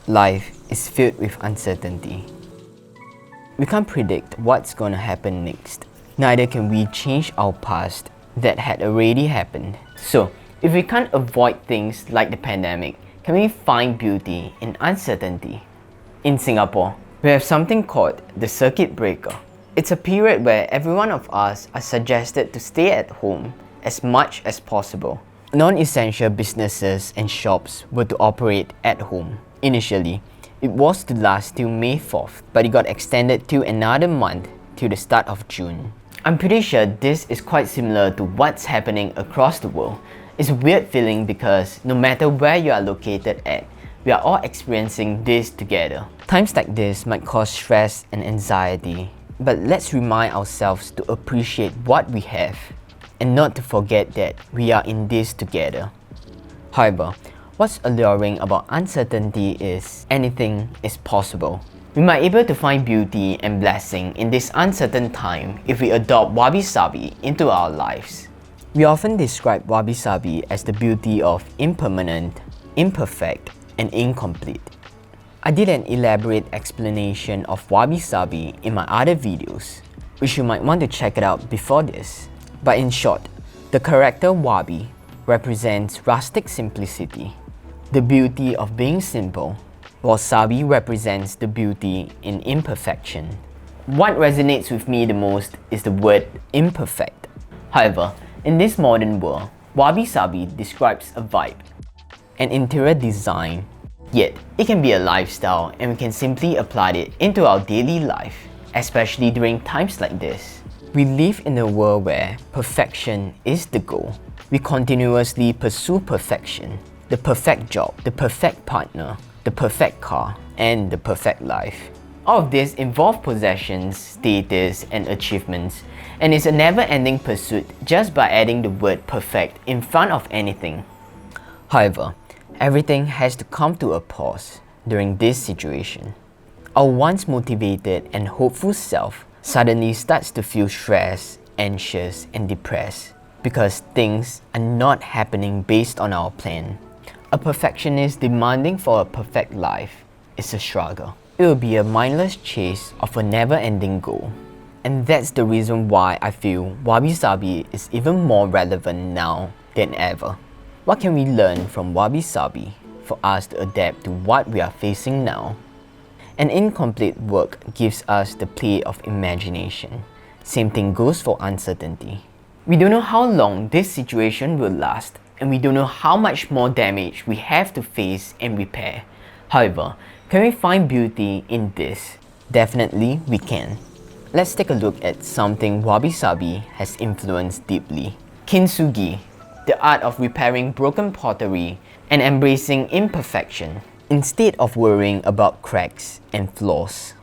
Life is filled with uncertainty. We can't predict what's gonna happen next. Neither can we change our past that had already happened. So, if we can't avoid things like the pandemic, can we find beauty in uncertainty? In Singapore, we have something called the circuit breaker. It's a period where every one of us are suggested to stay at home as much as possible. Non-essential businesses and shops were to operate at home. Initially, it was to last till May 4th, but it got extended to another month till the start of June. I'm pretty sure this is quite similar to what's happening across the world. It's a weird feeling because no matter where you are located at, we are all experiencing this together. Times like this might cause stress and anxiety, but let's remind ourselves to appreciate what we have and not to forget that we are in this together. However, what's alluring about uncertainty is anything is possible. We might be able to find beauty and blessing in this uncertain time if we adopt Wabi Sabi into our lives. We often describe Wabi Sabi as the beauty of impermanent, imperfect, and incomplete. I did an elaborate explanation of Wabi Sabi in my other videos, which you might want to check it out before this. But in short, the character Wabi represents rustic simplicity, the beauty of being simple, while Sabi represents the beauty in imperfection. What resonates with me the most is the word imperfect. However, in this modern world, Wabi Sabi describes a vibe, an interior design, yet it can be a lifestyle and we can simply apply it into our daily life, especially during times like this. We live in a world where perfection is the goal. We continuously pursue perfection. The perfect job, the perfect partner, the perfect car, and the perfect life. All of this involve possessions, status, and achievements, and is a never-ending pursuit just by adding the word perfect in front of anything. However, everything has to come to a pause during this situation. Our once motivated and hopeful self suddenly starts to feel stressed, anxious, and depressed because things are not happening based on our plan. A perfectionist demanding for a perfect life is a struggle. It will be a mindless chase of a never-ending goal. And that's the reason why I feel Wabi Sabi is even more relevant now than ever. What can we learn from Wabi Sabi for us to adapt to what we are facing now? An incomplete work gives us the play of imagination. Same thing goes for uncertainty. We don't know how long this situation will last, and we don't know how much more damage we have to face and repair. However, can we find beauty in this? Definitely we can. Let's take a look at something Wabi Sabi has influenced deeply. Kintsugi, the art of repairing broken pottery and embracing imperfection. Instead of worrying about cracks and flaws,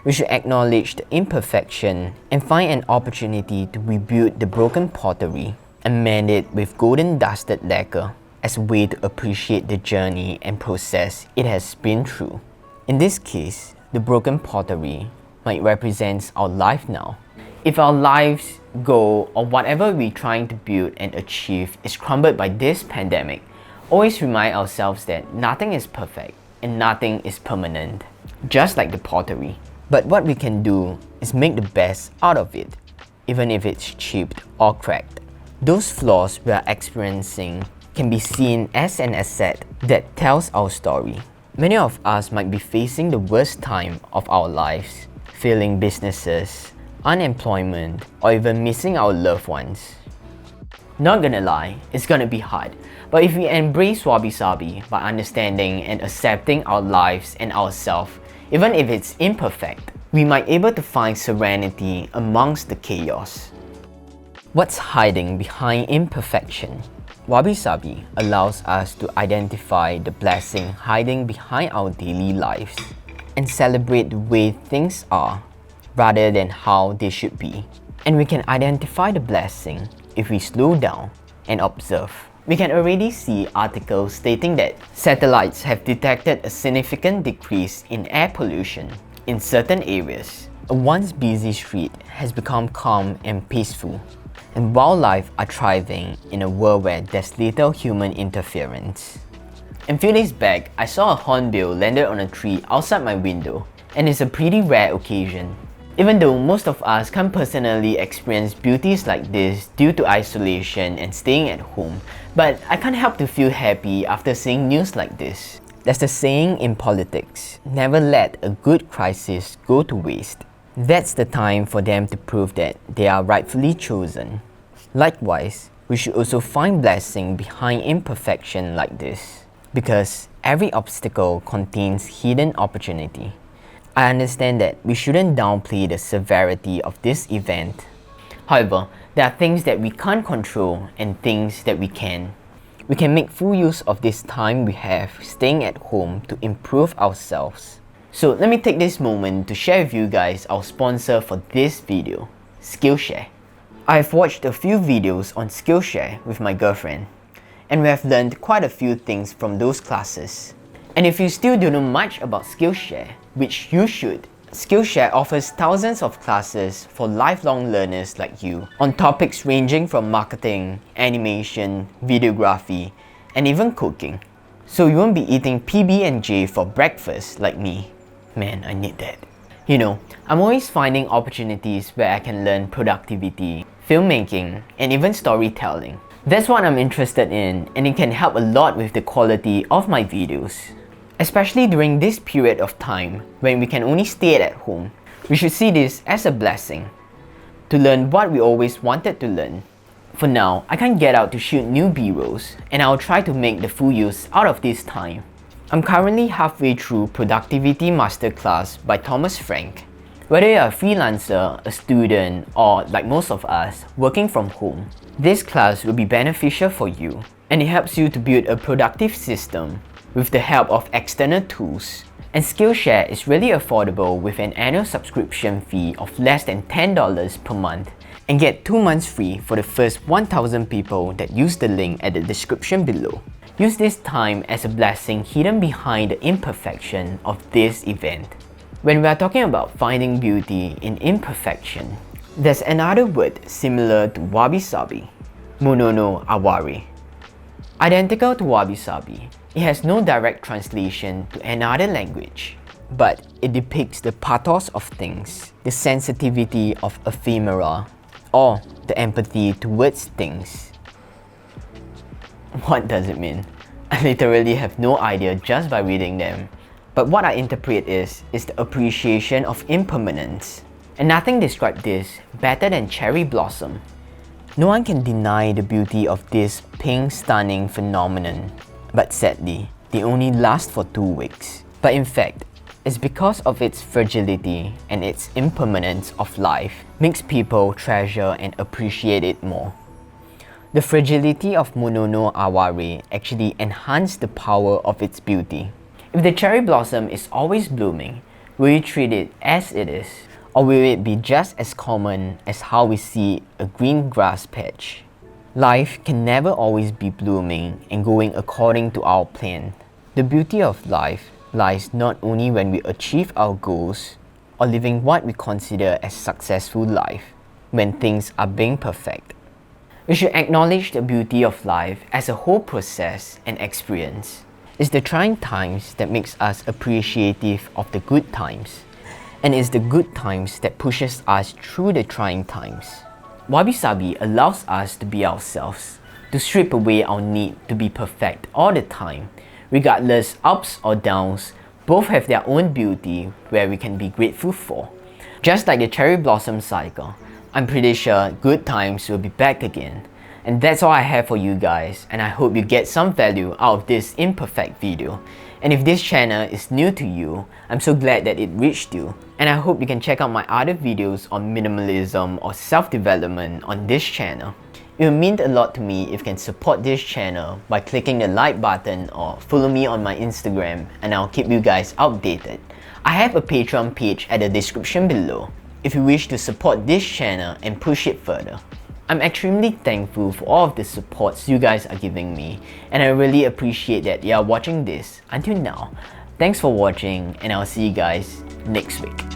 we should acknowledge the imperfection and find an opportunity to rebuild the broken pottery and mend it with golden dusted lacquer as a way to appreciate the journey and process it has been through. In this case, the broken pottery might represent our life now. If our lives, goal, or whatever we're trying to build and achieve is crumbled by this pandemic, always remind ourselves that nothing is perfect and nothing is permanent, just like the pottery. But what we can do is make the best out of it, even if it's chipped or cracked. Those flaws we are experiencing can be seen as an asset that tells our story. Many of us might be facing the worst time of our lives, failing businesses, unemployment, or even missing our loved ones. Not gonna lie, it's gonna be hard, but if we embrace Wabi Sabi by understanding and accepting our lives and ourselves, even if it's imperfect, we might be able to find serenity amongst the chaos. What's hiding behind imperfection? Wabi Sabi allows us to identify the blessing hiding behind our daily lives and celebrate the way things are rather than how they should be. And we can identify the blessing if we slow down and observe. We can already see articles stating that satellites have detected a significant decrease in air pollution in certain areas. A once busy street has become calm and peaceful, and wildlife are thriving in a world where there's little human interference. And few days back, I saw a hornbill landed on a tree outside my window, and it's a pretty rare occasion. Even though most of us can't personally experience beauties like this due to isolation and staying at home, but I can't help to feel happy after seeing news like this. There's the saying in politics, never let a good crisis go to waste. That's the time for them to prove that they are rightfully chosen. Likewise, we should also find blessing behind imperfection like this, because every obstacle contains hidden opportunity. I understand that we shouldn't downplay the severity of this event. However, there are things that we can't control and things that we can. We can make full use of this time we have staying at home to improve ourselves. So let me take this moment to share with you guys our sponsor for this video, Skillshare. I've watched a few videos on Skillshare with my girlfriend, and we have learned quite a few things from those classes. And if you still don't know much about Skillshare, which you should, Skillshare offers thousands of classes for lifelong learners like you on topics ranging from marketing, animation, videography, and even cooking. So you won't be eating PB&J for breakfast like me. Man, I need that. You know, I'm always finding opportunities where I can learn productivity, filmmaking, and even storytelling. That's what I'm interested in, and it can help a lot with the quality of my videos. Especially during this period of time when we can only stay at home, we should see this as a blessing to learn what we always wanted to learn. For now, I can't get out to shoot new B-rolls, and I'll try to make the full use out of this time. I'm currently halfway through Productivity Masterclass by Thomas Frank. Whether you're a freelancer, a student, or like most of us, working from home, this class will be beneficial for you, and it helps you to build a productive system with the help of external tools. And Skillshare is really affordable with an annual subscription fee of less than $10 per month, and get 2 months free for the first 1,000 people that use the link at the description below. Use this time as a blessing hidden behind the imperfection of this event. When we are talking about finding beauty in imperfection, there's another word similar to Wabi Sabi, mono no aware. Identical to Wabi Sabi, it has no direct translation to another language, but it depicts the pathos of things, the sensitivity of ephemera, or the empathy towards things. What does it mean? I literally have no idea just by reading them. But what I interpret is the appreciation of impermanence. And nothing describes this better than cherry blossom. No one can deny the beauty of this pink stunning phenomenon. But sadly, they only last for 2 weeks. But in fact, it's because of its fragility and its impermanence of life makes people treasure and appreciate it more. The fragility of mono no aware actually enhances the power of its beauty. If the cherry blossom is always blooming, will you treat it as it is? Or will it be just as common as how we see a green grass patch? Life can never always be blooming and going according to our plan. The beauty of life lies not only when we achieve our goals or living what we consider as successful life, when things are being perfect. We should acknowledge the beauty of life as a whole process and experience. It's the trying times that makes us appreciative of the good times, and it's the good times that pushes us through the trying times. Wabi Sabi allows us to be ourselves, to strip away our need to be perfect all the time. Regardless ups or downs, both have their own beauty where we can be grateful for. Just like the cherry blossom cycle, I'm pretty sure good times will be back again. And that's all I have for you guys, and I hope you get some value out of this imperfect video. And if this channel is new to you, I'm so glad that it reached you. And I hope you can check out my other videos on minimalism or self-development on this channel. It will mean a lot to me if you can support this channel by clicking the like button or follow me on my Instagram, and I'll keep you guys updated. I have a Patreon page at the description below if you wish to support this channel and push it further. I'm extremely thankful for all of the supports you guys are giving me, and I really appreciate that you are watching this until now. Thanks for watching, and I'll see you guys next week.